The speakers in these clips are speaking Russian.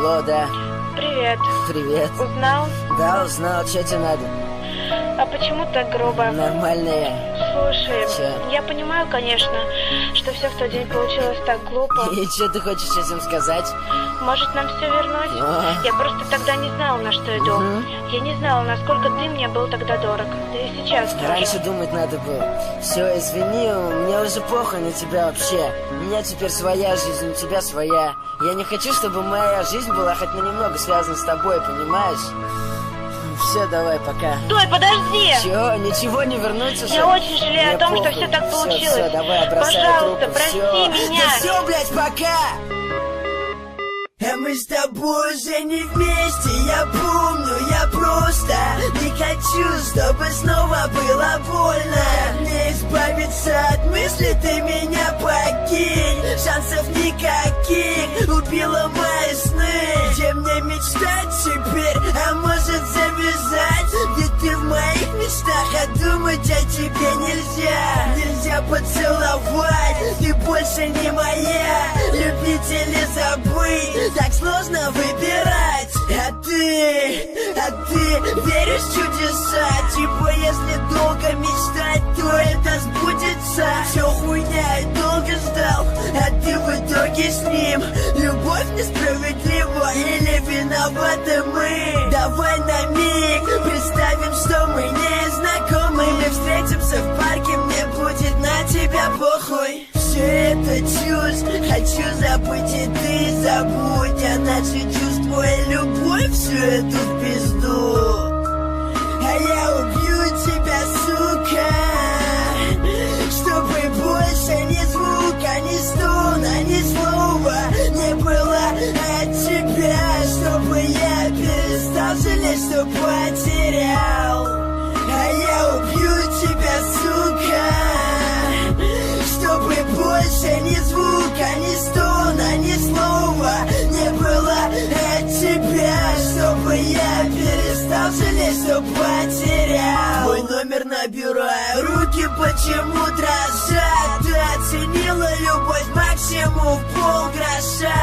Алло, да. Привет. Привет. Узнал? Да, узнал. Что тебе надо? А почему так грубо? Нормально я. Слушай, Чё? я понимаю, конечно, что все в тот день получилось так глупо. И что ты хочешь этим сказать? Может, нам все вернуть? Я просто тогда не знала, на что иду. Я не знала, насколько ты мне был тогда дорог. Да и сейчас тоже. Раньше думать надо было. Все, извини, мне уже похуй на тебя вообще. У меня теперь своя жизнь, у тебя своя. Я не хочу, чтобы моя жизнь была хоть на немного связана с тобой, понимаешь? Все, давай, пока. Стой, подожди! Чё? Ничего не вернуть уже? Я очень жалею о том, похуй. что все так получилось. Все, давай, бросай Пожалуйста, трубку. прости Всё. меня. Да все, блядь, пока! А мы с тобой уже не вместе, я помню, я просто не хочу, чтобы снова было больно. Мне избавиться от мысли, ты меня покинь, шансов никаких, убила мои сны. Где мне мечтать теперь, а может завязать? Ведь ты в моих мечтах, а думать о тебе нельзя. Нельзя поцеловать, ты больше не моя. Любить или забыть, так сложно выбирать. А ты веришь в чудеса? Типа если долго мечтать, то это сбудется. Все хуйня, и долго ждал, а ты в итоге с ним. Любовь несправедлива или виноваты мы? Давай на миг представим, что мы не знакомы. Мы встретимся в парке, мне будет на тебя похуй. Все это чушь, хочу забыть, и ты забудь. А наши чувства и любовь, все эту в пизду. А я убью тебя, сука, чтобы больше ни звука, ни стона, ни слова не было от тебя. Чтобы я перестал жалеть, что потерял. А я убью тебя, сука, чтобы больше ни звука, ни стона, ни слова не было от тебя. Чтобы я перестал жалеть, что потерял. Твой номер набираю, руки почему дрожат. Ты оценила любовь максимум в полгроша.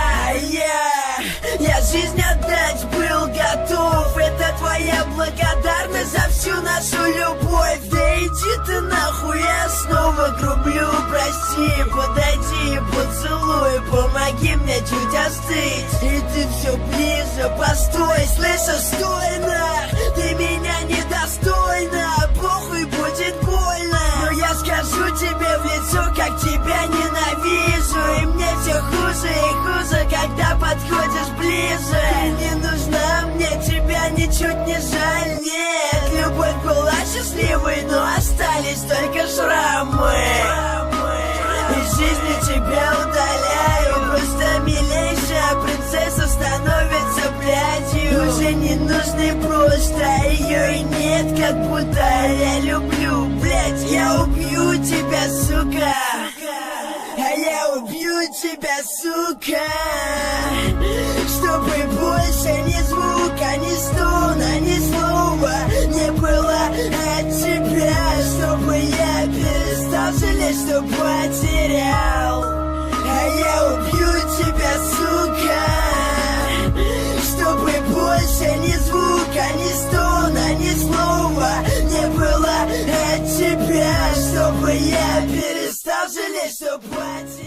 Я жизнь отдать был готов. Это твоя благодарность за всю нашу любовь. Да иди ты нахуй, я снова грублю, прости. Подойди и поцелуй, помоги мне чуть остыть. И ты все ближе, постой, слышишь, стой нах. Ты меня недостойна, похуй, будет больно. Но я скажу тебе в лицо, как тебя ненавижу. И мне все хуже и хуже, когда подходишь ближе. Ты не нужна мне, тебя ничуть не жаль, нет. Любовь была счастливой, но остались только шрамы. Из жизни тебя удаляю, просто милейшая принцесса становится блядью. Уже не нужны просто, ее и нет, как будто я люблю, блядь. Я убью тебя, сука. А я убью тебя, сука, чтобы больше ни звука, ни стона, ни слова не было от тебя. Чтобы я перестал жалеть, что потерял. А я убью тебя, сука, чтобы больше ни звука, ни стона, ни слова не было от тебя. Чтобы я перестал жалеть, что потерял.